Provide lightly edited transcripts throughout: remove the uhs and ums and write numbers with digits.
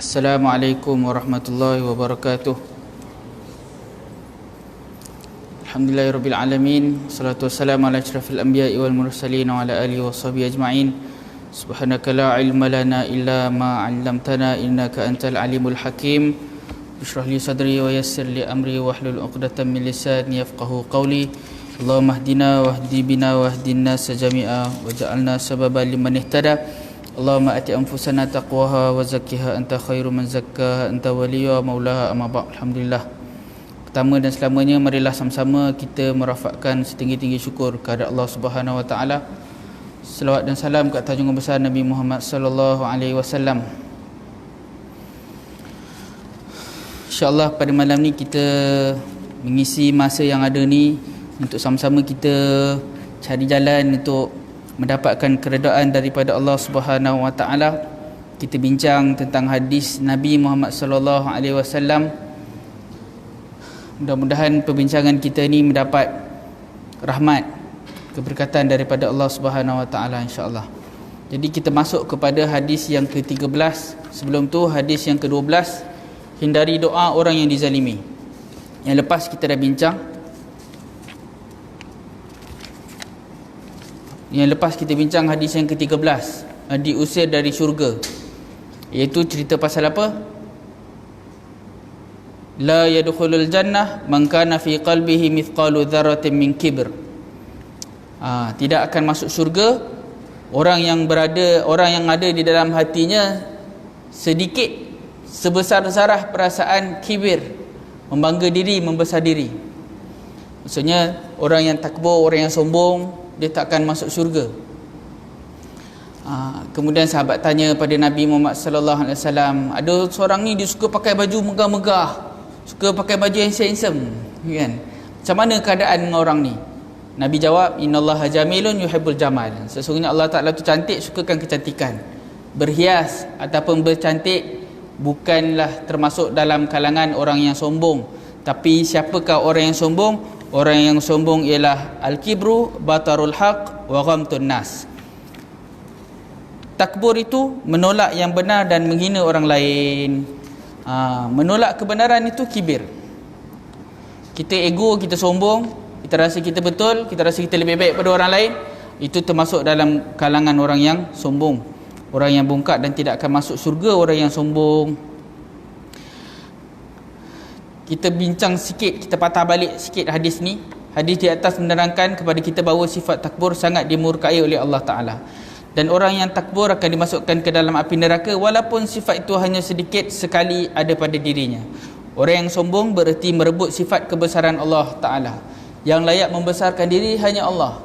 Assalamualaikum warahmatullahi wabarakatuh. Alhamdulillahirabbil alamin. Salatu wassalamu ala asyrafil anbiya'i wal mursalin wa ala alihi washabihi ajma'in. Subhanaka la ilma lana illa ma 'allamtana innaka antal alimul hakim. Ishrah li sadri wa yassir li amri wahlul 'uqdatam min lisani yafqahu qawli. Allahumma hdina wahdi bina wahdin nas jami'a waj'alna sababan liman ihtada. Allahumma ati anfusana taqwaha wa zakkiha anta khairu man zakkaha anta waliyuha maulaha amma ba'd. Alhamdulillah. Pertama dan selamanya marilah sama-sama kita merafakkan setinggi-tinggi syukur kepada Allah Subhanahu wa taala. Selawat dan salam ke atas junjungan besar Nabi Muhammad sallallahu alaihi wasallam. Insya-Allah pada malam ni kita mengisi masa yang ada ni untuk sama-sama kita cari jalan untuk mendapatkan keredaan daripada Allah Subhanahu wa taala. Kita bincang tentang hadis Nabi Muhammad sallallahu alaihi wasallam. Mudah-mudahan perbincangan kita ni mendapat rahmat, keberkatan daripada Allah Subhanahu wa taala insya-Allah. Jadi kita masuk kepada hadis yang ke-13. Sebelum tu hadis yang ke-12, hindari doa orang yang dizalimi. Yang lepas kita dah bincang. Yang lepas kita bincang hadis yang ke-13, diusir dari syurga. Iaitu cerita pasal apa? La yadkhulul jannah man kana fi qalbihi mithqalu dzarratin min kibr. Tidak akan masuk syurga orang yang ada di dalam hatinya sedikit sebesar zarah perasaan kibir, membangga diri, membesar diri. Maksudnya orang yang takbur, orang yang sombong, dia tak akan masuk syurga. Kemudian sahabat tanya pada Nabi Muhammad sallallahu alaihi wasallam, ada seorang ni dia suka pakai baju megah-megah, suka pakai baju yang handsome, kan? Macam mana keadaan dengan orang ni? Nabi jawab, innallaha jamilun yuhibbul jamal. Sesungguhnya Allah Taala tu cantik, sukakan kecantikan. Berhias ataupun bercantik bukanlah termasuk dalam kalangan orang yang sombong. Tapi siapakah orang yang sombong? Orang yang sombong ialah al-kibru batarul haq wa ghamtun nas. Takbur itu menolak yang benar dan menghina orang lain. Menolak kebenaran itu kibir. Kita ego, kita sombong, kita rasa kita betul, kita rasa kita lebih baik pada orang lain. Itu termasuk dalam kalangan orang yang sombong, orang yang bongkak dan tidak akan masuk syurga, orang yang sombong. Kita bincang sikit, kita patah balik sikit hadis ni. Hadis di atas menerangkan kepada kita bahawa sifat takbur sangat dimurkai oleh Allah Ta'ala. Dan orang yang takbur akan dimasukkan ke dalam api neraka walaupun sifat itu hanya sedikit sekali ada pada dirinya. Orang yang sombong bererti merebut sifat kebesaran Allah Ta'ala. Yang layak membesarkan diri hanya Allah.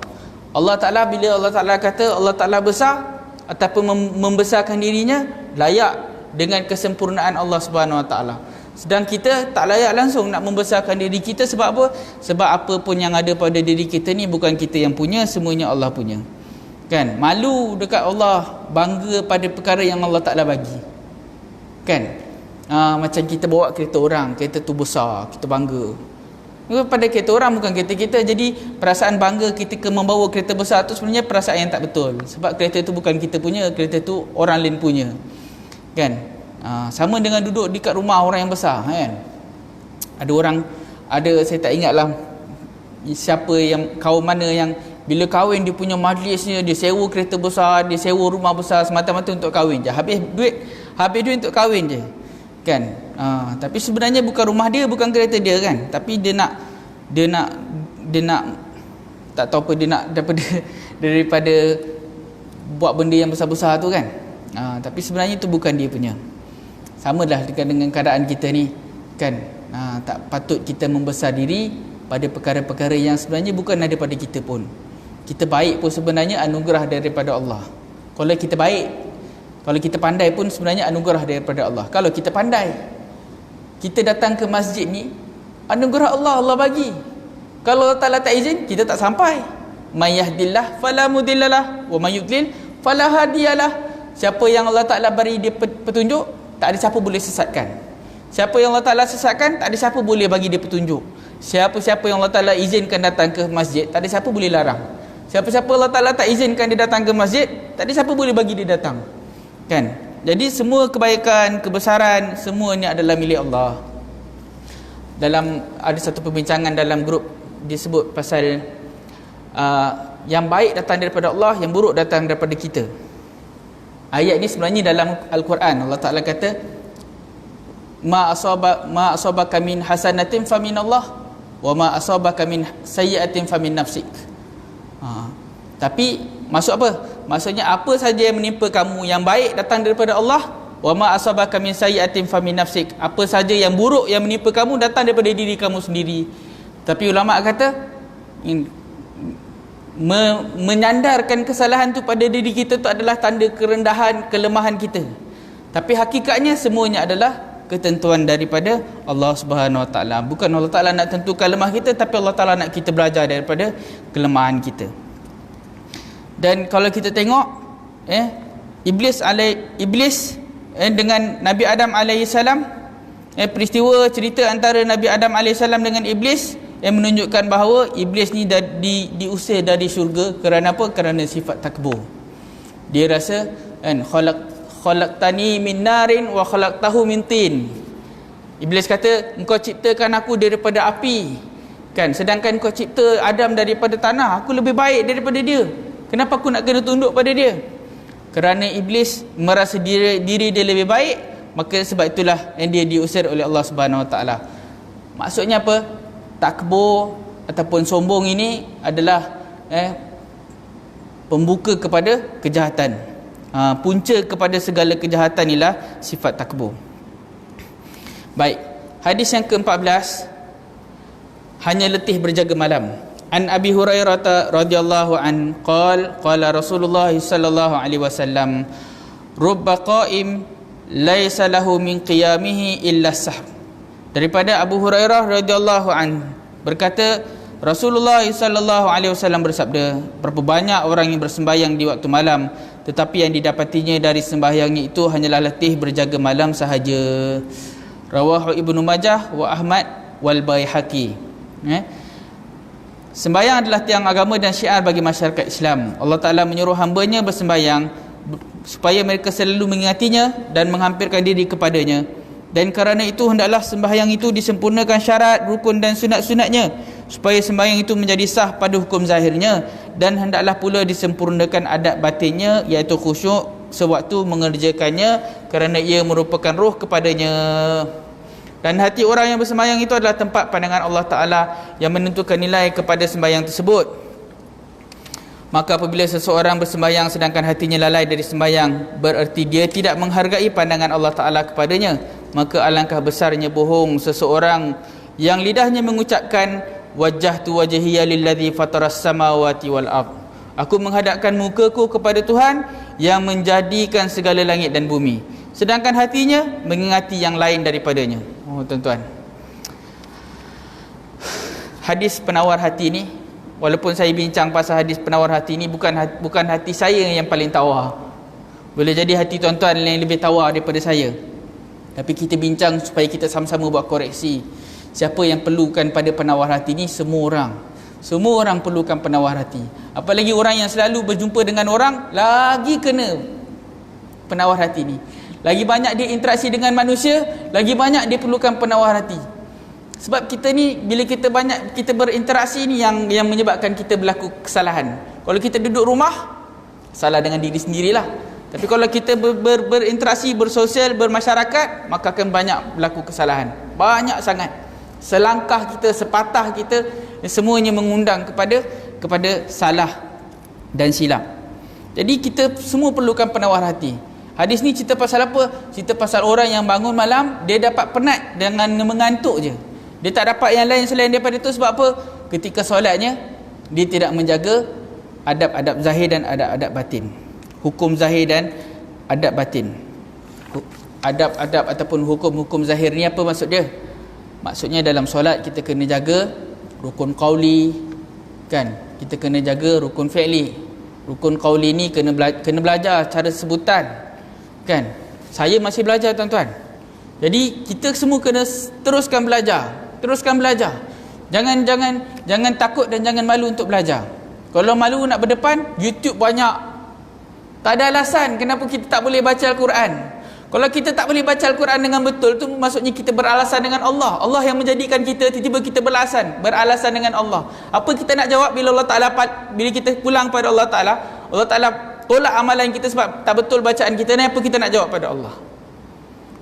Allah Ta'ala, bila Allah Ta'ala kata Allah Ta'ala besar ataupun membesarkan dirinya, layak dengan kesempurnaan Allah Subhanahu Wa Ta'ala. Sedang kita tak layak langsung nak membesarkan diri kita. Sebab apa? Sebab apa pun yang ada pada diri kita ni bukan kita yang punya, semuanya Allah punya. Kan? Malu dekat Allah, bangga pada perkara yang Allah Ta'ala bagi. Kan? Macam kita bawa kereta orang, kereta tu besar, kita bangga. Pada kereta orang bukan kereta kita. Jadi perasaan bangga ketika membawa kereta besar tu sebenarnya perasaan yang tak betul. Sebab kereta tu bukan kita punya, kereta tu orang lain punya. Kan? Sama dengan duduk dekat rumah orang yang besar, kan? Saya tak ingatlah siapa yang, kaum mana yang bila kahwin dia punya majlisnya, dia sewa kereta besar, dia sewa rumah besar semata-mata untuk kahwin je. Habis duit untuk kahwin je. Kan? Tapi sebenarnya bukan rumah dia, bukan kereta dia, kan? Tapi dia nak tak tahu apa dia nak daripada buat benda yang besar-besar tu, kan? Tapi sebenarnya itu bukan dia punya. Samalah dengan keadaan kita ni, kan? Tak patut kita membesar diri pada perkara-perkara yang sebenarnya bukan daripada kita pun. Kita baik pun sebenarnya anugerah daripada Allah. Kalau kita baik, kalau kita pandai pun sebenarnya anugerah daripada Allah. Kalau kita pandai, kita datang ke masjid ni, anugerah Allah bagi. Kalau Allah Ta'ala tak izin, kita tak sampai. May yahdillah fala mudhillalah wa may yudlil fala hadiyalah. Siapa yang Allah Ta'ala beri dia petunjuk, tak ada siapa boleh sesatkan. Siapa yang Allah Ta'ala sesatkan, tak ada siapa boleh bagi dia petunjuk. Siapa-siapa yang Allah Ta'ala izinkan datang ke masjid, tak ada siapa boleh larang. Siapa-siapa Allah Ta'ala tak izinkan dia datang ke masjid, tak ada siapa boleh bagi dia datang. Kan? Jadi semua kebaikan, kebesaran, semua ni adalah milik Allah. Dalam ada satu perbincangan dalam grup disebut pasal yang baik datang daripada Allah, yang buruk datang daripada kita. Ayat ni sebenarnya dalam Al-Quran Allah Ta'ala kata ma asabaka min hasanatin famin Allah wa ma asabaka min sayyi'atin famin nafsik. Tapi maksud apa? Maksudnya apa saja yang menimpa kamu yang baik datang daripada Allah, wa ma asabaka min sayyi'atin famin nafsik. Apa saja yang buruk yang menimpa kamu datang daripada diri kamu sendiri. Tapi ulama kata menyandarkan kesalahan tu pada diri kita tu adalah tanda kerendahan, kelemahan kita. Tapi hakikatnya semuanya adalah ketentuan daripada Allah Subhanahu Wa Taala. Bukan Allah Taala nak tentukan lemah kita, tapi Allah Taala nak kita belajar daripada kelemahan kita. Dan kalau kita tengok Iblis dengan Nabi Adam alaihissalam, peristiwa cerita antara Nabi Adam alaihissalam dengan Iblis yang menunjukkan bahawa Iblis ni diusir dari syurga kerana apa? Kerana sifat takbur. Dia rasa khalaqtani min narin wa khalaqtahu min tin. Iblis kata, engkau ciptakan aku daripada api, kan, sedangkan kau cipta Adam daripada tanah. Aku lebih baik daripada dia. Kenapa aku nak kena tunduk pada dia? Kerana Iblis merasa diri dia lebih baik, maka sebab itulah yang dia diusir oleh Allah Subhanahu Wa Taala. Maksudnya apa? Takbur ataupun sombong ini adalah pembuka kepada kejahatan. Punca kepada segala kejahatan ialah sifat takbur. Baik, hadis yang ke-14, hanya letih berjaga malam. An Abi Hurairah radhiyallahu an qala Rasulullah sallallahu alaihi wasallam, rubba qa'im laisa lahu min qiyamihi illa sahw. Daripada Abu Hurairah radhiyallahu an berkata, Rasulullah sallallahu alaihi wasallam bersabda, berapa banyak orang yang bersembahyang di waktu malam, tetapi yang didapatinya dari sembahyangnya itu hanyalah letih berjaga malam sahaja. Rawahu Ibnu Majah wa Ahmad wal Baihaqi. Sembahyang adalah tiang agama dan syiar bagi masyarakat Islam. Allah Ta'ala menyuruh hambanya bersembahyang supaya mereka selalu mengingatinya dan menghampirkan diri kepadanya. Dan kerana itu hendaklah sembahyang itu disempurnakan syarat, rukun dan sunat-sunatnya, supaya sembahyang itu menjadi sah pada hukum zahirnya. Dan hendaklah pula disempurnakan adab batinnya, iaitu khusyuk sewaktu mengerjakannya, kerana ia merupakan roh kepadanya. Dan hati orang yang bersembahyang itu adalah tempat pandangan Allah Ta'ala yang menentukan nilai kepada sembahyang tersebut. Maka apabila seseorang bersembahyang sedangkan hatinya lalai dari sembahyang, bererti dia tidak menghargai pandangan Allah Ta'ala kepadanya. Maka alangkah besarnya bohong seseorang yang lidahnya mengucapkan, wajjahtu wajhiya lilladzi fataras samawati wal ard. Aku menghadapkan mukaku kepada Tuhan yang menjadikan segala langit dan bumi, sedangkan hatinya mengingati yang lain daripadanya. Oh tuan-tuan, hadis penawar hati ni, walaupun saya bincang pasal hadis penawar hati ni, bukan hati saya yang paling tawar. Boleh jadi hati tuan-tuan yang lebih tawar daripada saya. Tapi kita bincang supaya kita sama-sama buat koreksi. Siapa yang perlukan pada penawar hati ni? Semua orang perlukan penawar hati. Apalagi orang yang selalu berjumpa dengan orang, lagi kena penawar hati ni. Lagi banyak dia interaksi dengan manusia, lagi banyak dia perlukan penawar hati. Sebab kita ni, bila kita berinteraksi ni yang menyebabkan kita berlaku kesalahan. Kalau kita duduk rumah, salah dengan diri sendirilah. Tapi kalau kita berinteraksi, bersosial, bermasyarakat, maka akan banyak berlaku kesalahan. Banyak sangat. Selangkah kita, sepatah kita, semuanya mengundang kepada salah dan silap. Jadi kita semua perlukan penawar hati. Hadis ni cerita pasal apa? Cerita pasal orang yang bangun malam, dia dapat penat dengan mengantuk je. Dia tak dapat yang lain selain daripada itu. Sebab apa? Ketika solatnya, dia tidak menjaga adab-adab zahir dan adab-adab batin. Hukum zahir dan adab batin. Adab-adab ataupun hukum-hukum zahir ni apa maksud dia? Maksudnya dalam solat kita kena jaga rukun qauli, kan? Kita kena jaga rukun fi'li. Rukun qauli ni kena belajar cara sebutan, kan? Saya masih belajar tuan-tuan. Jadi kita semua kena teruskan belajar. Jangan takut dan jangan malu untuk belajar. Kalau malu nak berdepan, YouTube banyak. Tak ada alasan kenapa kita tak boleh baca Al-Quran. Kalau kita tak boleh baca Al-Quran dengan betul, tu maksudnya kita beralasan dengan Allah. Allah yang menjadikan kita, tiba-tiba kita beralasan dengan Allah. Apa kita nak jawab bila Allah Ta'ala, bila kita pulang pada Allah Ta'ala tolak amalan kita sebab tak betul bacaan kita ni, apa kita nak jawab pada Allah?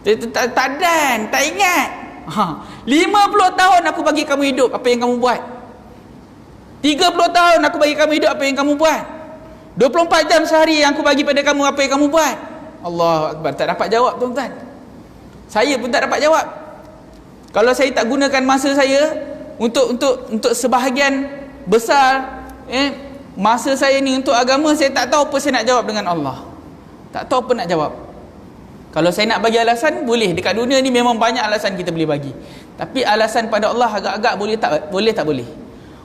Tak ingat. 50 tahun aku bagi kamu hidup, apa yang kamu buat? 30 tahun aku bagi kamu hidup, apa yang kamu buat? 24 jam sehari yang aku bagi pada kamu, apa yang kamu buat? Allahu Akbar. Tak dapat jawab, tuan-tuan. Saya pun tak dapat jawab. Kalau saya tak gunakan masa saya untuk sebahagian besar masa saya ni untuk agama, saya tak tahu apa saya nak jawab dengan Allah. Tak tahu apa nak jawab. Kalau saya nak bagi alasan, boleh. Dekat dunia ni memang banyak alasan kita boleh bagi. Tapi alasan pada Allah agak-agak boleh tak boleh.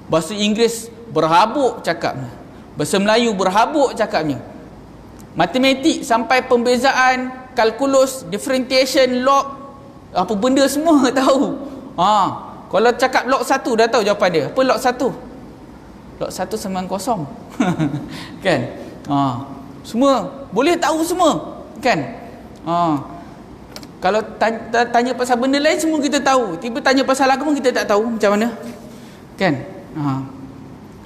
Bahasa Inggeris berhabuk cakapnya. Bahasa Melayu berhabuk cakapnya. Matematik sampai pembezaan, kalkulus, differentiation, log, apa benda semua tahu. Kalau cakap log 1 dah tahu jawapan dia. Apa log 1? Log 1 sama dengan kosong. Kan? Semua boleh tahu semua. Kan? Kalau tanya pasal benda lain semua kita tahu. Tiba tanya pasal agama kita tak tahu macam mana. Kan?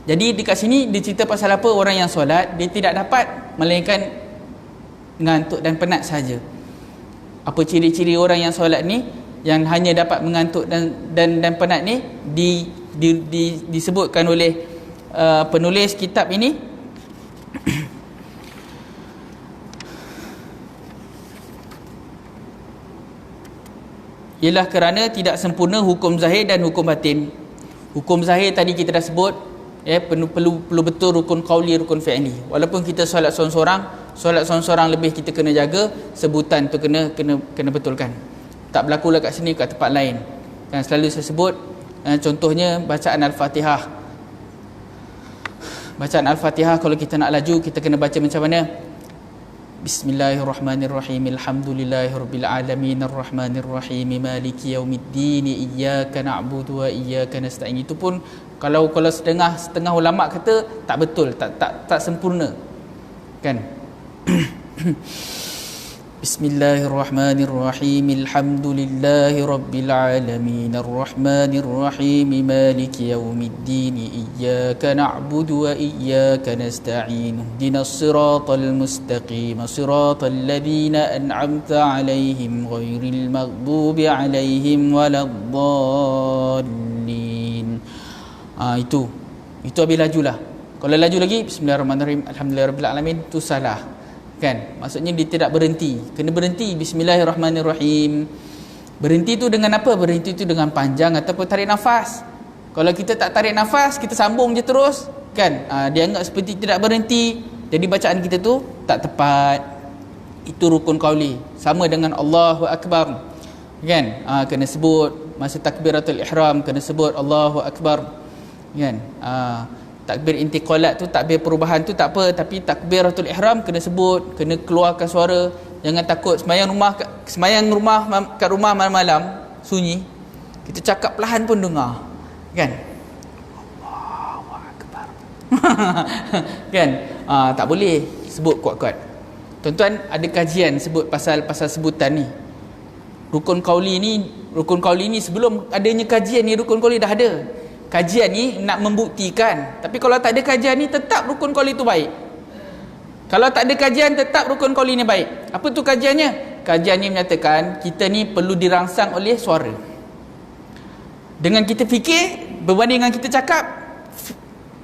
Jadi dekat sini dia cerita pasal apa? Orang yang solat dia tidak dapat melainkan ngantuk dan penat saja. Apa ciri-ciri orang yang solat ni yang hanya dapat mengantuk dan penat ni disebutkan oleh penulis kitab ini. Ialah kerana tidak sempurna hukum zahir dan hukum batin. Hukum zahir tadi kita dah sebut, perlu betul rukun qauli, rukun fi'li. Walaupun kita solat seorang-seorang lebih kita kena jaga sebutan tu kena betulkan. Tak berlaku lah kat sini, kat tempat lain. Dan selalu saya sebut contohnya bacaan Al-Fatihah. Bacaan Al-Fatihah kalau kita nak laju kita kena baca macam mana? Bismillahirrahmanirrahim. Alhamdulillahirabbil alamin arrahmanirrahim maliki yaumiddin iyyaka na'budu wa iyyaka nasta'in. Itu pun kalau setengah ulama kata tak betul, tak sempurna. Kan? Bismillahirrahmanirrahim. Alhamdulillahirabbil alamin arrahmanirrahim maliki yaumiddin iyyaka na'budu wa iyyaka nasta'in. Ihdinas siratal mustaqim siratal ladzina an'amta 'alaihim ghairil maghdubi 'alaihim waladdallin. Itu habis lajulah. Kalau laju lagi bismillahirrahmanirrahim alhamdulillahirabbil alamin, tu salah. Kan? Maksudnya dia tidak berhenti. Kena berhenti bismillahirrahmanirrahim. Berhenti tu dengan apa? Berhenti tu dengan panjang ataupun tarik nafas. Kalau kita tak tarik nafas, kita sambung je terus, kan? Dia anggap seperti tidak berhenti. Jadi bacaan kita tu tak tepat. Itu rukun qauli. Sama dengan Allahu Akbar. Kan? Kena sebut masa takbiratul ihram, kena sebut Allahu Akbar. Kan? Takbir intiqalat tu, takbir perubahan tu tak apa, tapi takbiratul ihram kena sebut, kena keluarkan suara. Jangan takut sembahyang rumah kat rumah malam-malam sunyi, kita cakap perlahan pun dengar. Kan? Allahu Akbar. Kan? Tak boleh sebut kuat-kuat. Tuan-tuan, ada kajian sebut pasal sebutan ni. Rukun qauli ni sebelum adanya kajian ni rukun qauli dah ada. Kajian ni nak membuktikan. Tapi kalau tak ada kajian ni, tetap rukun qauli tu baik. Kalau tak ada kajian, tetap rukun qauli ni baik. Apa tu kajiannya? Kajian ni menyatakan kita ni perlu dirangsang oleh suara. Dengan kita fikir berbanding dengan kita cakap,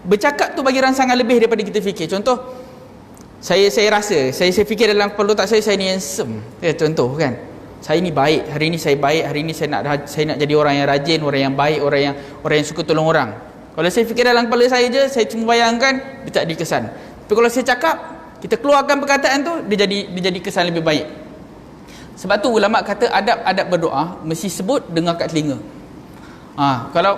bercakap tu bagi rangsangan lebih daripada kita fikir. Contoh, saya rasa, saya fikir dalam kepala otak saya ni handsome. Contoh kan. Saya ni baik, hari ni saya baik, hari ni saya nak jadi orang yang rajin, orang yang baik, orang yang suka tolong orang. Kalau saya fikir dalam kepala saya je, saya cuma bayangkan, dia tak ada kesan. Tapi kalau saya cakap, kita keluarkan perkataan tu, dia jadi kesan lebih baik. Sebab tu ulama kata adab berdoa mesti sebut dengar kat telinga. Kalau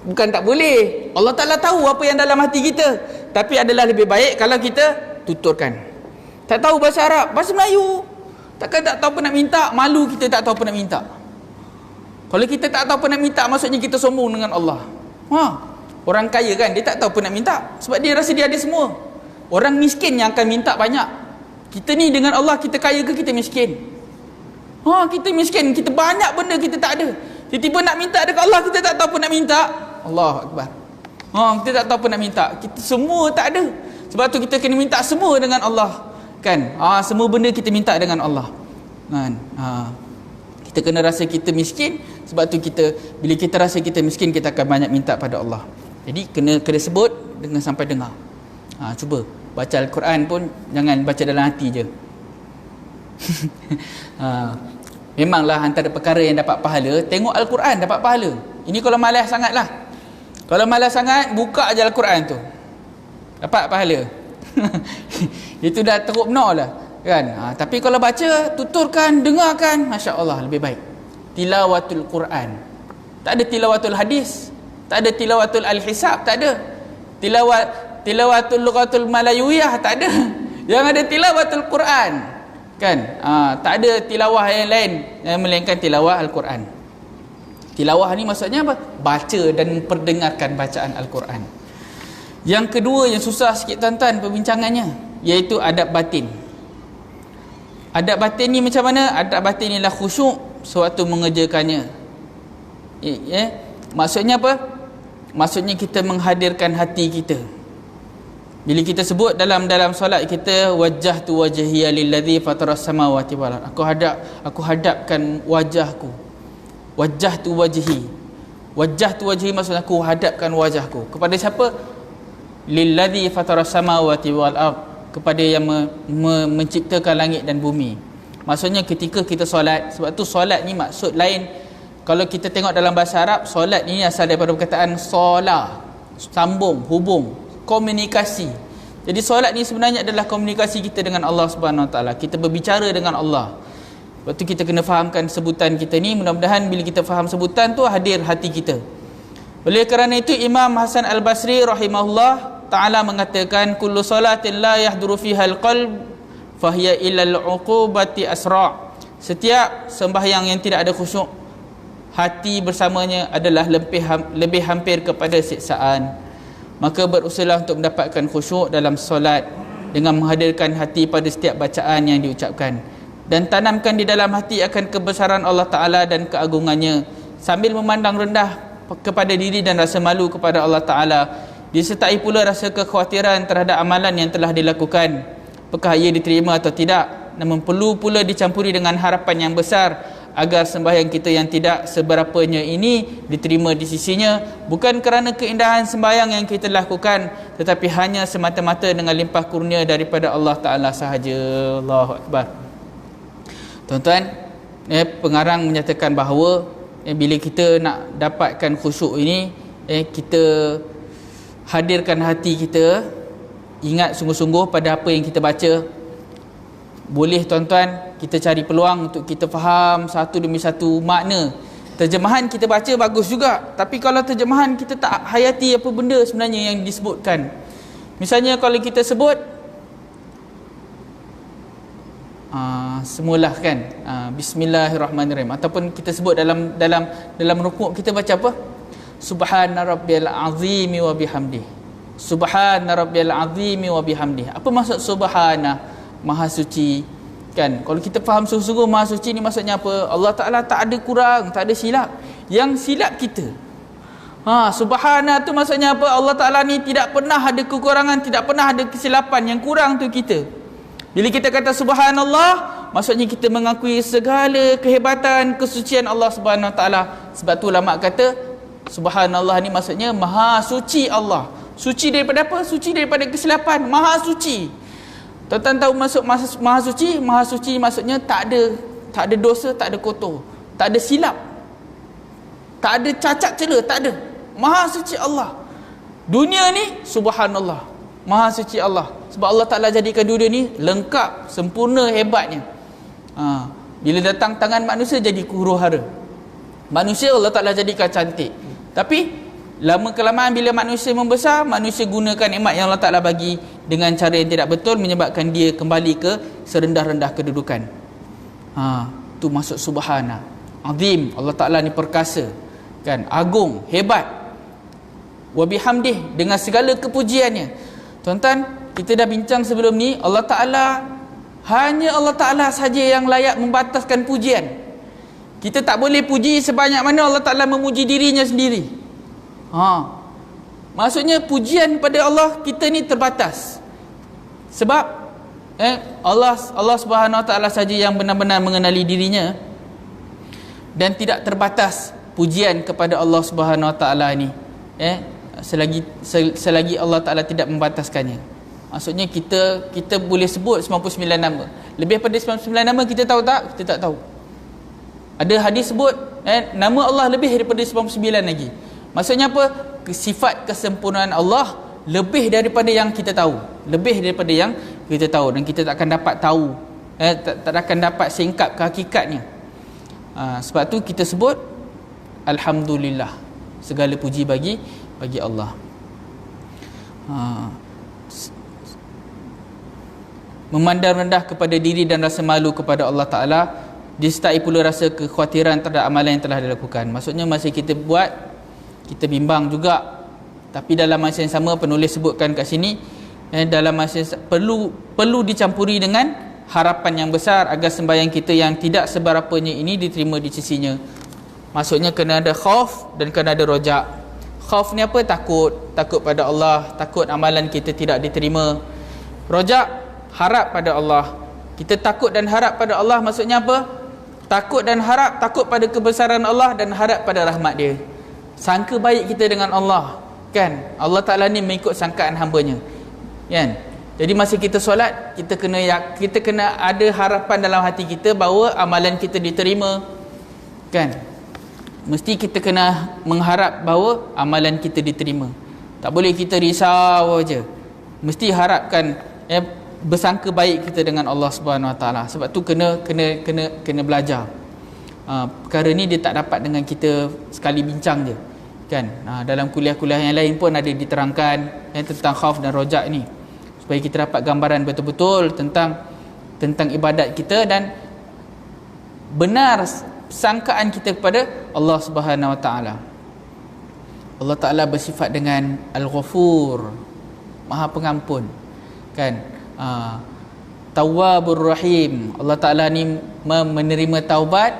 bukan tak boleh, Allah Ta'ala tahu apa yang dalam hati kita, tapi adalah lebih baik kalau kita tuturkan. Tak tahu bahasa Arab, bahasa Melayu, takkan tak tahu apa nak minta, malu kita tak tahu apa nak minta. Kalau kita tak tahu apa nak minta, maksudnya kita sombong dengan Allah. Orang kaya kan, dia tak tahu apa nak minta sebab dia rasa dia ada semua. Orang miskin yang akan minta banyak. Kita ni dengan Allah, kita kaya ke kita miskin? Kita miskin, kita banyak benda kita tak ada. Tiba-tiba nak minta dekat Allah, kita tak tahu pun nak minta. Allahu Akbar. Kita tak tahu pun nak minta. Kita semua tak ada. Sebab tu kita kena minta semua dengan Allah. Kan? Semua benda kita minta dengan Allah. Kan? Kita kena rasa kita miskin. Sebab tu bila kita rasa kita miskin, kita akan banyak minta pada Allah. Jadi kena sebut dengan sampai dengar. Cuba baca Al-Quran pun jangan baca dalam hati je. Memanglah antara perkara yang dapat pahala, tengok Al-Quran dapat pahala. Ini kalau malas sangat lah. Kalau malas sangat, buka aja Al-Quran tu, dapat pahala. Itu dah teruk benar lah kan. Tapi kalau baca, tuturkan, dengarkan, Masya Allah, lebih baik. Tilawatul Quran. Tak ada tilawatul hadis, tak ada tilawatul al-hisab, tak ada. Tilawatul lughatul malayuiyah, tak ada. Yang ada tilawatul Quran kan. Tak ada tilawah yang lain melainkan tilawah Al-Quran. Tilawah ni maksudnya apa? Baca dan memperdengarkan bacaan Al-Quran. Yang kedua yang susah sikit tuan-tuan perbincangannya, iaitu adab batin. Adab batin ni macam mana? Adab batin ialah khusyuk sewaktu mengerjakannya. Maksudnya apa? Maksudnya kita menghadirkan hati kita. Bila kita sebut dalam solat kita, wajjahtu wajhiya lilladzi fataras samawati wal ard. Aku hadapkan wajahku. Wajjahtu wajhi. Wajjahtu wajhi maksudnya aku hadapkan wajahku kepada siapa? Lilladzi fataras samawati wal ard, kepada yang menciptakan langit dan bumi. Maksudnya ketika kita solat, sebab tu solat ni maksud lain. Kalau kita tengok dalam bahasa Arab, solat ni asal daripada perkataan sola, sambung, hubung, komunikasi. Jadi solat ni sebenarnya adalah komunikasi kita dengan Allah Subhanahu Wa Taala. Kita berbicara dengan Allah. Sebab tu kita kena fahamkan sebutan kita ni. Mudah-mudahan bila kita faham sebutan tu, hadir hati kita. Oleh kerana itu Imam Hasan Al-Basri rahimahullah ta'ala mengatakan, kullu salatin la yahduru fiha al-qalb fahiya ilal uqubati asra'. Setiap sembahyang yang tidak ada khusyuk, hati bersamanya adalah lebih hampir kepada siksaan. Maka berusahalah untuk mendapatkan khusyuk dalam solat dengan menghadirkan hati pada setiap bacaan yang diucapkan, dan tanamkan di dalam hati akan kebesaran Allah Ta'ala dan keagungannya, sambil memandang rendah kepada diri dan rasa malu kepada Allah Ta'ala. Disertai pula rasa kekhawatiran terhadap amalan yang telah dilakukan, apakah ia diterima atau tidak. Namun perlu pula dicampuri dengan harapan yang besar agar sembahyang kita yang tidak seberapanya ini diterima di sisinya, bukan kerana keindahan sembahyang yang kita lakukan, tetapi hanya semata-mata dengan limpah kurnia daripada Allah Ta'ala sahaja. Allahu Akbar. Tuan-tuan, pengarang menyatakan bahawa bila kita nak dapatkan khusyuk ini, kita hadirkan hati kita, ingat sungguh-sungguh pada apa yang kita baca. Boleh tuan-tuan, kita cari peluang untuk kita faham satu demi satu makna. Terjemahan kita baca bagus juga, tapi kalau terjemahan kita tak hayati apa benda sebenarnya yang disebutkan. Misalnya kalau kita sebut semulah kan, bismillahirrahmanirrahim, ataupun kita sebut dalam rukuk kita baca apa? Subhana rabbiyal azimi wa bihamdih. Subhana rabbiyal azimi wa bihamdih. Apa maksud subhana? Maha suci kan. Kalau kita faham sungguh-sungguh maha suci ni maksudnya apa? Allah Ta'ala tak ada kurang, tak ada silap. Yang silap kita. Subhana tu maksudnya apa? Allah Ta'ala ni tidak pernah ada kekurangan, tidak pernah ada kesilapan. Yang kurang tu kita. Bila kita kata subhanallah, maksudnya kita mengakui segala kehebatan, kesucian Allah Subhanahu Wa Ta'ala. Sebab tu ulama kata subhanallah ni maksudnya maha suci Allah. Suci daripada apa? Suci daripada kesilapan. Maha suci. Tuan-tuan tahu maksud maha suci? Maha suci maksudnya tak ada dosa, tak ada kotor, tak ada silap, tak ada cacat cela, tak ada. Maha suci Allah. Dunia ni subhanallah, maha suci Allah. Sebab Allah Ta'ala jadikan dunia ni lengkap, sempurna, hebatnya. Bila datang tangan manusia jadi huru-hara. Manusia Allah Ta'ala jadikan cantik. Tapi lama kelamaan bila manusia membesar, manusia gunakan nikmat yang Allah Ta'ala bagi dengan cara yang tidak betul, menyebabkan dia kembali ke serendah-rendah kedudukan. Tu maksud subhana. Azim, Allah Ta'ala ni perkasa kan, agung, hebat. Wa bihamdih, dengan segala kepujiannya. Tuan-tuan, kita dah bincang sebelum ni, Allah Ta'ala Hanya Allah Ta'ala saja yang layak membataskan pujian. Kita tak boleh puji sebanyak mana Allah Ta'ala memuji dirinya sendiri. Maksudnya pujian pada Allah kita ni terbatas. Sebab Allah Subhanahu Wa Ta'ala saja yang benar-benar mengenali dirinya, dan tidak terbatas pujian kepada Allah Subhanahu Wa Ta'ala ni selagi Allah Ta'ala tidak membataskannya. Maksudnya kita boleh sebut 99 nama. Lebih pada 99 nama kita tahu tak? Kita tak tahu. Ada hadis sebut nama Allah lebih daripada 99 lagi. Maksudnya apa? Sifat kesempurnaan Allah lebih daripada yang kita tahu, lebih daripada yang kita tahu, dan kita tak akan dapat tahu, tak akan dapat singkap ke hakikatnya. Sebab tu kita sebut alhamdulillah, segala puji bagi Allah. Memandang rendah kepada diri dan rasa malu kepada Allah Ta'ala, disertai pula rasa kekhawatiran terhadap amalan yang telah dilakukan. Maksudnya masa kita buat, kita bimbang juga, tapi dalam masa yang sama penulis sebutkan kat sini, dalam masa perlu dicampuri dengan harapan yang besar agar sembahyang kita yang tidak seberapanya ini diterima di sisinya. Maksudnya kena ada khauf dan kena ada rojak. Khauf ni apa? Takut pada Allah, takut amalan kita tidak diterima. Rojak, harap pada Allah. Kita takut dan harap pada Allah, maksudnya apa? Takut dan harap, takut pada kebesaran Allah dan harap pada rahmat dia. Sangka baik kita dengan Allah, kan? Allah Ta'ala ni mengikut sangkaan hamba-Nya, kan? Jadi masa kita solat, kita kena ada harapan dalam hati kita bahawa amalan kita diterima, kan? Mesti kita kena mengharap bahawa amalan kita diterima. Tak boleh kita risau aja. Mesti harapkan bersangka baik kita dengan Allah Subhanahu Wa Taala. Sebab tu kena belajar. Perkara ni dia tak dapat dengan kita sekali bincang je, kan? Dalam kuliah-kuliah yang lain pun ada diterangkan tentang khauf dan rojak ni, supaya kita dapat gambaran betul-betul tentang ibadat kita dan benar sangkaan kita kepada Allah Subhanahu Wa Taala. Allah Taala bersifat dengan Al-Ghafur, Maha Pengampun, kan? Tawwabur Rahim. Allah Taala ni menerima taubat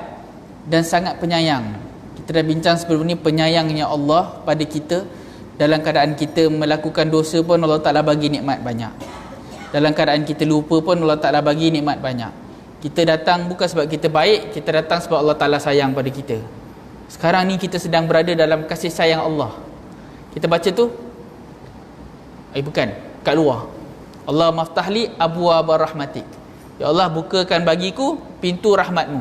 dan sangat penyayang. Kita dah bincang sebelum ni, penyayangnya Allah pada kita. Dalam keadaan kita melakukan dosa pun Allah Ta'ala bagi nikmat banyak. Dalam keadaan kita lupa pun Allah Ta'ala bagi nikmat banyak. Kita datang bukan sebab kita baik, kita datang sebab Allah Ta'ala sayang pada kita. Sekarang ni kita sedang berada dalam kasih sayang Allah. Kita baca tu bukan kat luar, Allah maftahli abwaaba rahmatik. Ya Allah, bukakan bagiku pintu rahmatmu.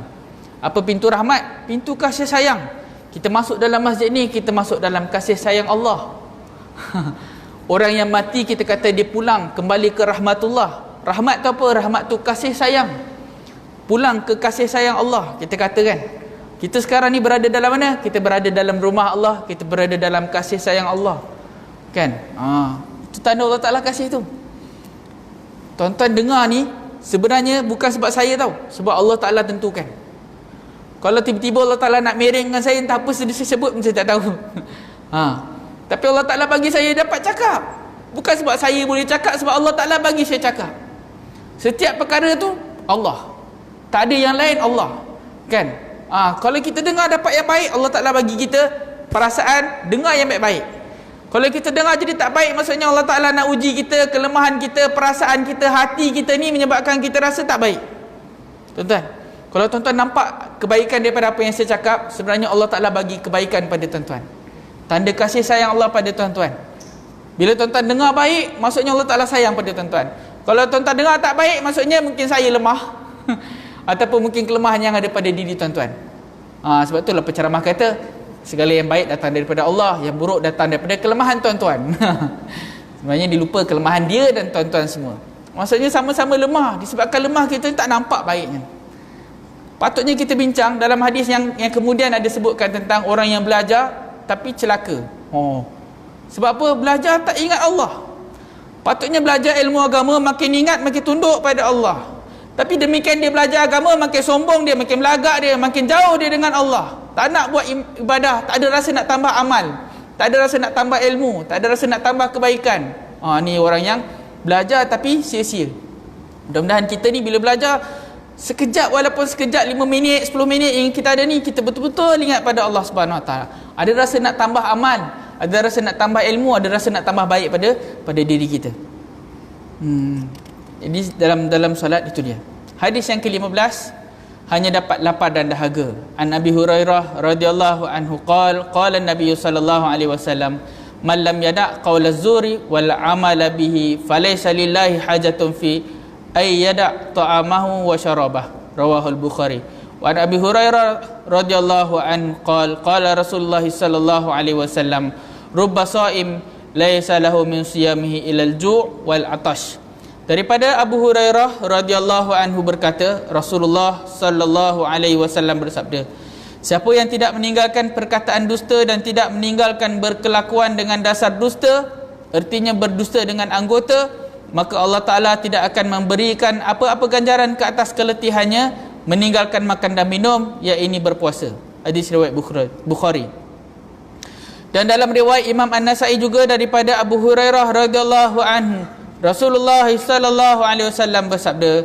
Apa pintu rahmat? Pintu kasih sayang. Kita masuk dalam masjid ni, kita masuk dalam kasih sayang Allah. Orang yang mati kita kata dia pulang kembali ke rahmatullah. Rahmat tu apa? Rahmat tu kasih sayang. Pulang ke kasih sayang Allah, kita kata, kan? Kita sekarang ni berada dalam mana? Kita berada dalam rumah Allah, kita berada dalam kasih sayang Allah, kan? Itu tanda Allah Ta'ala kasih tu. Tuan-tuan dengar ni sebenarnya bukan sebab saya tahu, sebab Allah Ta'ala tentukan. Kalau tiba-tiba Allah Ta'ala nak miring dengan saya, entah apa saya sebut pun saya tak tahu. Tapi Allah Ta'ala bagi saya dapat cakap. Bukan sebab saya boleh cakap, sebab Allah Ta'ala bagi saya cakap. Setiap perkara tu Allah, tak ada yang lain Allah, kan? Kalau kita dengar dapat yang baik, Allah Ta'ala bagi kita perasaan dengar yang baik-baik. Kalau kita dengar jadi tak baik, maksudnya Allah Ta'ala nak uji kita, kelemahan kita, perasaan kita, hati kita ni menyebabkan kita rasa tak baik. Tuan-tuan, kalau tuan-tuan nampak kebaikan daripada apa yang saya cakap, sebenarnya Allah Ta'ala bagi kebaikan pada tuan-tuan. Tanda kasih sayang Allah pada tuan-tuan. Bila tuan-tuan dengar baik, maksudnya Allah Ta'ala sayang pada tuan-tuan. Kalau tuan-tuan dengar tak baik, maksudnya mungkin saya lemah ataupun mungkin kelemahan yang ada pada diri tuan-tuan. Sebab itulah penceramah kata, segala yang baik datang daripada Allah, yang buruk datang daripada kelemahan tuan-tuan. Sebenarnya dilupa kelemahan dia dan tuan-tuan semua. Maksudnya sama-sama lemah. Disebabkan lemah kita tak nampak baiknya. Patutnya kita bincang dalam hadis yang kemudian ada sebutkan tentang orang yang belajar tapi celaka. Sebab apa? Belajar tak ingat Allah. Patutnya belajar ilmu agama, makin ingat makin tunduk pada Allah. Tapi demikian dia belajar agama, makin sombong dia, makin belagak dia, makin jauh dia dengan Allah. Tak nak buat ibadah, tak ada rasa nak tambah amal, tak ada rasa nak tambah ilmu, tak ada rasa nak tambah kebaikan. Ni orang yang belajar tapi sia-sia, Mudah-mudahan kita ni bila belajar sekejap, walaupun sekejap 5 minit 10 minit yang kita ada ni, kita betul-betul ingat pada Allah Subhanahu Wa Taala. Ada rasa nak tambah amal, ada rasa nak tambah ilmu, ada rasa nak tambah baik pada diri kita. Jadi dalam solat itu dia. Hadis yang ke-15, hanya dapat lapar dan dahaga. An Abi Hurairah radhiyallahu anhu qala Nabi sallallahu alaihi wasallam, man lam yada' qaula az-zuri wal amala bihi falaysa lillahi hajatun fi ay yada' ta'amahu wa syarabah. Rawahul Bukhari. Wa an Abi Hurairah radhiyallahu anhu qala Rasulullah sallallahu alaihi wasallam, rubba sha'im laysa lahu min siyamihi illa al-ju' wal 'atash. Daripada Abu Hurairah radhiyallahu anhu berkata, Rasulullah sallallahu alaihi wasallam bersabda, siapa yang tidak meninggalkan perkataan dusta dan tidak meninggalkan berkelakuan dengan dasar dusta, artinya berdusta dengan anggota, maka Allah Ta'ala tidak akan memberikan apa-apa ganjaran ke atas keletihannya meninggalkan makan dan minum, iaitu berpuasa. Hadis riwayat Bukhari. Dan dalam riwayat Imam An-Nasai juga daripada Abu Hurairah radhiyallahu anhu, Rasulullah sallallahu alaihi wasallam bersabda,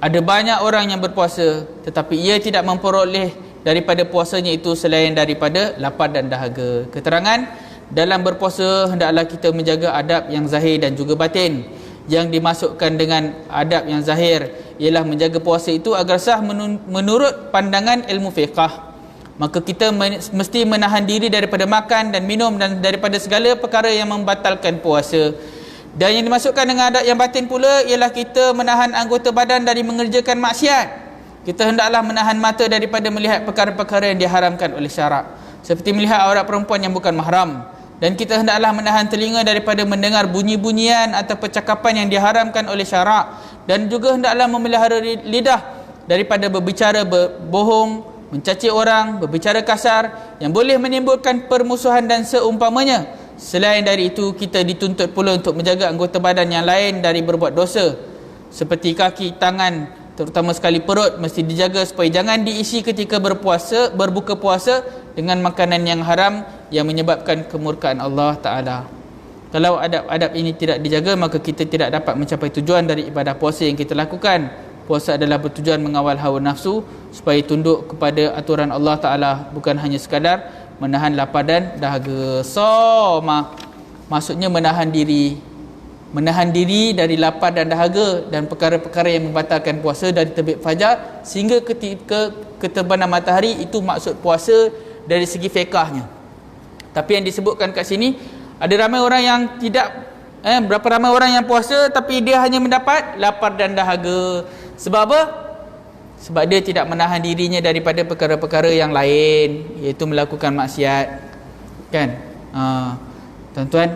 ada banyak orang yang berpuasa tetapi ia tidak memperoleh daripada puasanya itu selain daripada lapar dan dahaga. Keterangan, dalam berpuasa hendaklah kita menjaga adab yang zahir dan juga batin. Yang dimasukkan dengan adab yang zahir ialah menjaga puasa itu agar sah menurut pandangan ilmu fiqh. Maka kita mesti menahan diri daripada makan dan minum dan daripada segala perkara yang membatalkan puasa. Dan yang dimasukkan dengan adab yang batin pula ialah kita menahan anggota badan dari mengerjakan maksiat. Kita hendaklah menahan mata daripada melihat perkara-perkara yang diharamkan oleh syarak, seperti melihat aurat perempuan yang bukan mahram. Dan kita hendaklah menahan telinga daripada mendengar bunyi-bunyian atau percakapan yang diharamkan oleh syarak. Dan juga hendaklah memelihara lidah daripada berbicara bohong, mencaci orang, berbicara kasar yang boleh menimbulkan permusuhan dan seumpamanya. Selain dari itu, kita dituntut pula untuk menjaga anggota badan yang lain dari berbuat dosa, seperti kaki, tangan, terutama sekali perut, mesti dijaga supaya jangan diisi ketika berbuka puasa dengan makanan yang haram yang menyebabkan kemurkaan Allah Ta'ala. Kalau adab-adab ini tidak dijaga, maka kita tidak dapat mencapai tujuan dari ibadah puasa yang kita lakukan. Puasa adalah bertujuan mengawal hawa nafsu supaya tunduk kepada aturan Allah Ta'ala, bukan hanya sekadar menahan lapar dan dahaga. Maksudnya menahan diri dari lapar dan dahaga dan perkara-perkara yang membatalkan puasa dari terbit fajar sehingga ketika keterbenam matahari. Itu maksud puasa dari segi fiqahnya. Tapi yang disebutkan kat sini, ada ramai orang yang tidak berapa ramai orang yang puasa tapi dia hanya mendapat lapar dan dahaga. Sebab apa? Sebab dia tidak menahan dirinya daripada perkara-perkara yang lain, iaitu melakukan maksiat. Kan? Tuan-tuan,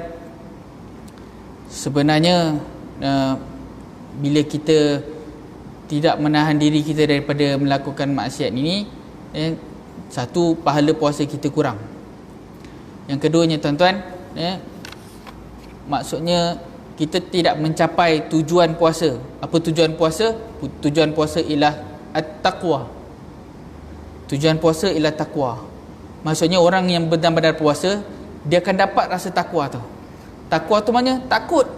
sebenarnya bila kita tidak menahan diri kita daripada melakukan maksiat ini, satu, pahala puasa kita kurang. Yang keduanya tuan-tuan, maksudnya kita tidak mencapai tujuan puasa. Apa tujuan puasa? Tujuan puasa ialah at-taqwa. Tujuan puasa ialah takwa. Maksudnya orang yang benar-benar puasa, dia akan dapat rasa takwa tu. Takwa tu maknanya takut.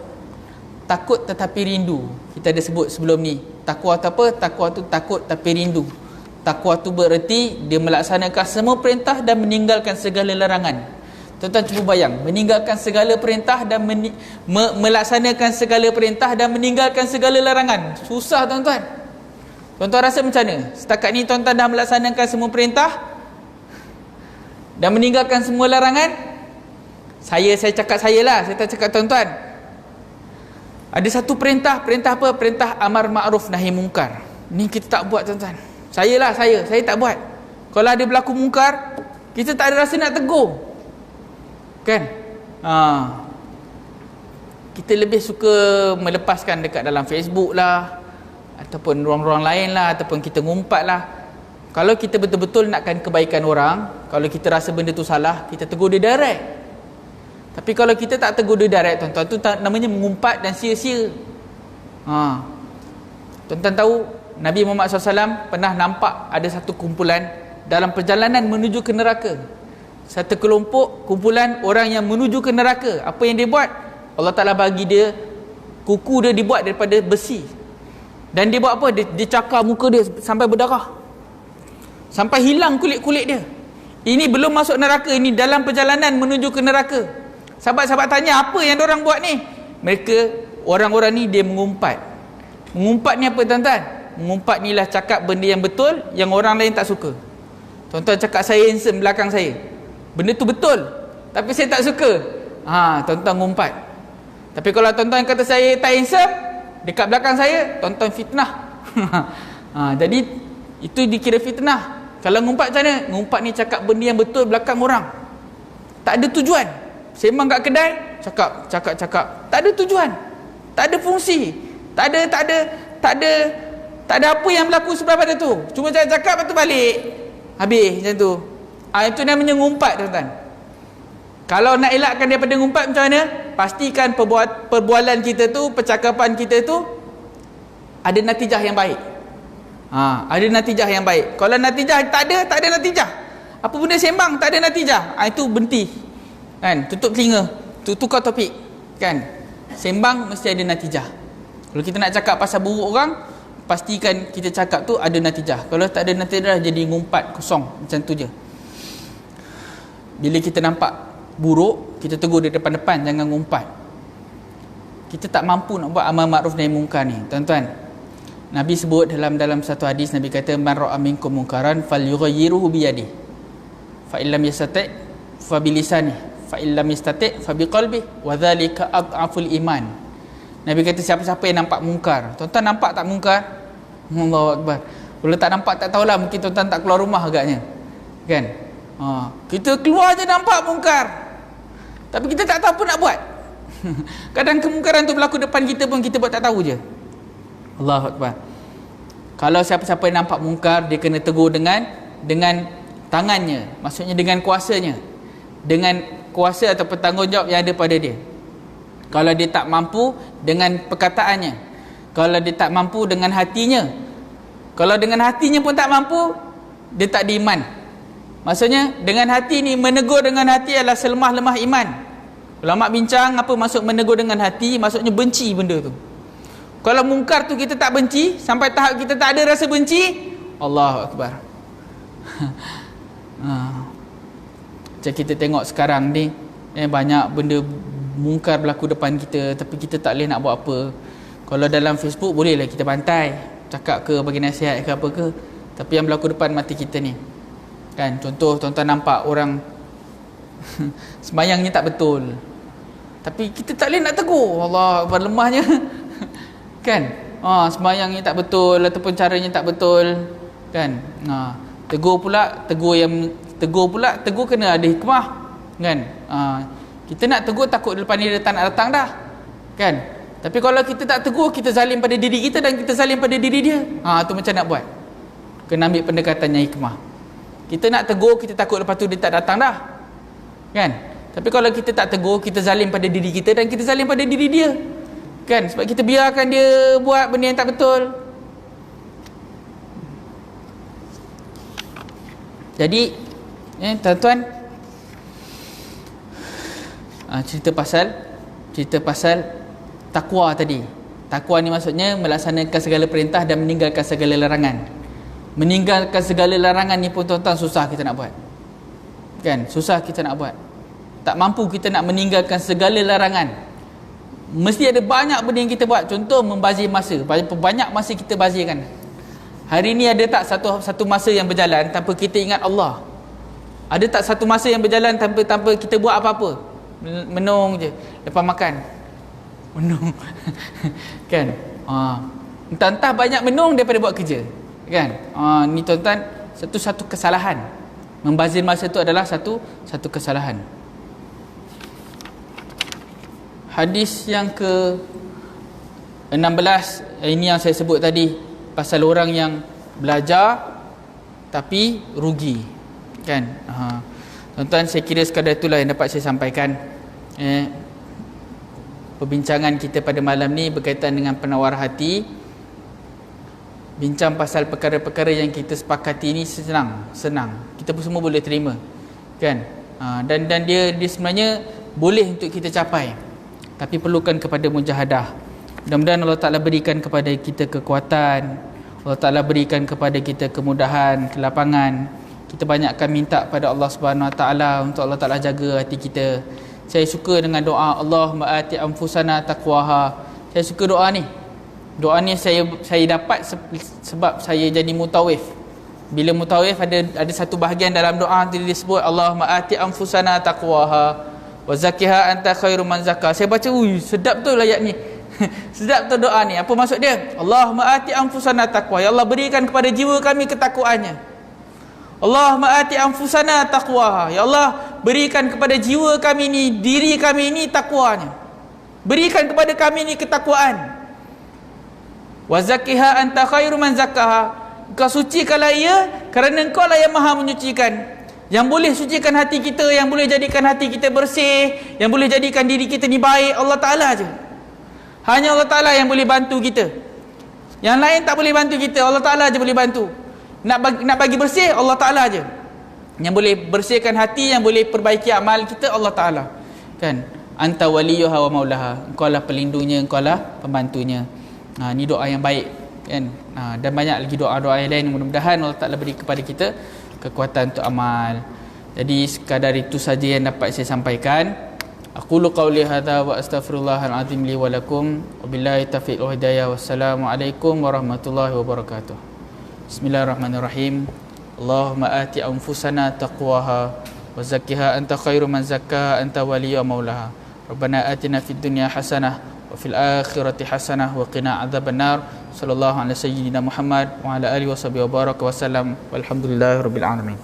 Takut tetapi rindu. Kita ada sebut sebelum ni. Takwa tu apa? Takwa tu takut tapi rindu. Takwa tu bererti dia melaksanakan semua perintah dan meninggalkan segala larangan. Tuan-tuan cuba bayang, meninggalkan segala perintah dan melaksanakan segala perintah dan meninggalkan segala larangan. Susah tuan-tuan. Tuan-tuan rasa macam mana? Setakat ni tuan-tuan dah melaksanakan semua perintah dan meninggalkan semua larangan? Saya cakap saya lah, saya tak cakap tuan-tuan. Ada satu perintah apa? Perintah amar ma'ruf nahi mungkar. Ni kita tak buat tuan-tuan. Saya tak buat. Kalau ada berlaku mungkar, kita tak ada rasa nak tegur. Kan? Kita lebih suka melepaskan dekat dalam Facebook lah, ataupun ruang-ruang lain lah, ataupun kita ngumpat lah. Kalau kita betul-betul nakkan kebaikan orang, kalau kita rasa benda tu salah, kita tegur dia direct. Tapi kalau kita tak tegur dia direct, tuan-tuan, tu namanya mengumpat dan sia-sia. Tuan-tuan tahu Nabi Muhammad SAW pernah nampak ada satu kumpulan dalam perjalanan menuju ke neraka. Satu kelompok kumpulan orang yang menuju ke neraka. Apa yang dia buat? Allah Ta'ala bagi dia, kuku dia dibuat daripada besi. Dan dia buat apa? Dia cakar muka dia sampai berdarah, sampai hilang kulit-kulit dia. Ini belum masuk neraka, ini dalam perjalanan menuju ke neraka. Sahabat-sahabat tanya, apa yang diorang buat ni? Mereka, orang-orang ni dia mengumpat. Mengumpat ni apa tuan-tuan? Mengumpat ni lah cakap benda yang betul yang orang lain tak suka. Tuan-tuan cakap saya handsome belakang saya, benda tu betul, tapi saya tak suka. Tuan-tuan ngumpat. Tapi kalau tuan-tuan kata saya tak handsome dekat belakang saya, tuan-tuan fitnah. Jadi itu dikira fitnah. Kalau ngumpat macam mana? Ngumpat ni cakap benda yang betul belakang orang, tak ada tujuan. Sembang kat kedai, cakap, tak ada tujuan, tak ada fungsi, tak ada apa yang berlaku sebelah pada tu. Cuma cakap lepas tu balik, habis macam tu. Itu namanya ngumpat tuan-tuan. Kalau nak elakkan daripada ngumpat macam mana? Pastikan perbualan kita tu, percakapan kita tu ada natijah yang baik. Ada natijah yang baik. Kalau natijah tak ada natijah. Apa benda sembang tak ada natijah, itu berhenti. Kan? Tutup telinga, tukar topik. Kan? Sembang mesti ada natijah. Kalau kita nak cakap pasal buruk orang, pastikan kita cakap tu ada natijah. Kalau tak ada natijah, jadi ngumpat kosong. Macam tu je. Bila kita nampak buruk, kita tegur di depan-depan, jangan ngumpat. Kita tak mampu nak buat amal makruf nahi mungkar ni, tuan-tuan. Nabi sebut dalam satu hadis, Nabi kata, man ra'a minkum munkaran falyughayyirhu bi yadihi, fa illam yastati' fa bi lisanihi, fa illam yastati' fa bi qalbihi, wa dhalika adhaful iman. Nabi kata siapa-siapa yang nampak mungkar. Tuan-tuan nampak tak mungkar? Allahu akbar. Kalau tak nampak tak tahulah, mungkin tuan-tuan tak keluar rumah agaknya. Kan? Kita keluar je nampak mungkar, tapi kita tak tahu apa nak buat. Kadang kemungkaran tu berlaku depan kita pun kita buat tak tahu je. Allahu akbar. Kalau siapa-siapa yang nampak mungkar, dia kena tegur dengan tangannya, maksudnya dengan kuasanya, dengan kuasa atau tanggungjawab yang ada pada dia. Kalau dia tak mampu, dengan perkataannya. Kalau dia tak mampu, dengan hatinya. Kalau dengan hatinya pun tak mampu, dia tak beriman. Maksudnya dengan hati ni, menegur dengan hati adalah selemah-lemah iman. Ulama bincang apa maksud menegur dengan hati. Maksudnya benci benda tu. Kalau mungkar tu kita tak benci, sampai tahap kita tak ada rasa benci, Allahu akbar. Macam kita tengok sekarang ni, banyak benda mungkar berlaku depan kita, tapi kita tak boleh nak buat apa. Kalau dalam Facebook bolehlah kita bantai, cakap ke, bagi nasihat ke apa ke. Tapi yang berlaku depan mata kita ni, kan, contoh tuan-tuan nampak orang sembayangnya tak betul, tapi kita tak boleh nak tegur. Allah akbar, lemahnya. Kan, sembayangnya tak betul ataupun caranya tak betul, kan. Tegur pula kena ada hikmah, kan. Kita nak tegur takut lepas ni dia tak nak datang dah, kan. Tapi kalau kita tak tegur, kita zalim pada diri kita dan kita zalim pada diri dia. Tu macam nak buat? Kena ambil pendekatannya hikmah. Kita nak tegur, kita takut lepas tu dia tak datang dah, kan. Tapi kalau kita tak tegur, kita zalim pada diri kita dan kita zalim pada diri dia, kan. Sebab kita biarkan dia buat benda yang tak betul. Jadi tuan-tuan, cerita pasal takwa tadi. Takwa ni maksudnya melaksanakan segala perintah dan meninggalkan segala larangan. Meninggalkan segala larangan ni pun tuan-tuan susah kita nak buat, kan. Susah kita nak buat. Tak mampu kita nak meninggalkan segala larangan. Mesti ada banyak benda yang kita buat. Contoh membazir masa. Banyak masa kita bazirkan. Hari ni ada tak satu masa yang berjalan tanpa kita ingat Allah? Ada tak satu masa yang berjalan tanpa kita buat apa-apa? Menung je lepas makan, menung. Kan. Entah banyak menung daripada buat kerja, kan. Ni tuan-tuan, satu kesalahan. Membazir masa tu adalah satu kesalahan. Hadis yang ke-16, ini yang saya sebut tadi, pasal orang yang belajar tapi rugi, kan. Tuan-tuan, saya kira sekadar itulah yang dapat saya sampaikan. Perbincangan kita pada malam ni berkaitan dengan penawar hati. Bincang pasal perkara-perkara yang kita sepakati ni senang. Kita pun semua boleh terima, kan. Dan dia sebenarnya boleh untuk kita capai, tapi perlukan kepada mujahadah. Mudah-mudahan Allah Ta'ala berikan kepada kita kekuatan, Allah Ta'ala berikan kepada kita kemudahan, kelapangan. Kita banyakkan minta pada Allah Subhanahu Wa Ta'ala untuk Allah Ta'ala jaga hati kita. Saya suka dengan doa Allahumma ati anfusana taqwaha. Saya suka doa ni. Doa ni saya dapat sebab saya jadi mutawif. Bila mutawif ada satu bahagian dalam doa tu disebut Allahumma ati anfusana taqwaha wa zakkiha anta khairu man zakka. Saya baca, sedap betul ayat ni. Sedap betul doa ni. Apa maksud dia? Allahumma ati anfusana taqwa. Ya Allah, berikan kepada jiwa kami ketakwaannya. Allahumma ati anfusana taqwaha. Ya Allah, berikan kepada jiwa kami ni, diri kami ni takwanya. Berikan kepada kami ni ketakwaan. Wa zakkiha anta khairu man zakkaha. Kau sucikanlah ia kerana Engkau lah yang maha menyucikan. Yang boleh sucikan hati kita, yang boleh jadikan hati kita bersih, yang boleh jadikan diri kita ni baik, Allah Ta'ala je. Hanya Allah Ta'ala yang boleh bantu kita. Yang lain tak boleh bantu kita, Allah Ta'ala je boleh bantu. Nak bagi bersih, Allah Ta'ala je. Yang boleh bersihkan hati, yang boleh perbaiki amal kita, Allah Ta'ala. Kan? Anta waliyuha wa maulaha. Engkau lah pelindungnya, engkau lah pembantunya. Ni doa yang baik. Kan? Dan banyak lagi doa-doa yang lain. Mudah-mudahan Allah Ta'ala beri kepada kita kekuatan untuk amal. Jadi sekadar itu saja yang dapat saya sampaikan. Aqulu qawli hadza wa astaghfirullahal azim li wa lakum. Wabillahi taufiq wal hidayah. Wassalamualaikum warahmatullahi wabarakatuh. Bismillahirrahmanirrahim. Allahumma ati anfusana taqwaha wa zakkiha anta khairu man zakkaha anta waliyyu maulaha. Rabbana atina fid dunya hasanah wa fil akhirati hasanah wa qina adzabannar. Sallallahu alaihi sayyidina Muhammad wa ala alihi washabihi wa baraka wa sallam. Walhamdulillahirabbil alamin.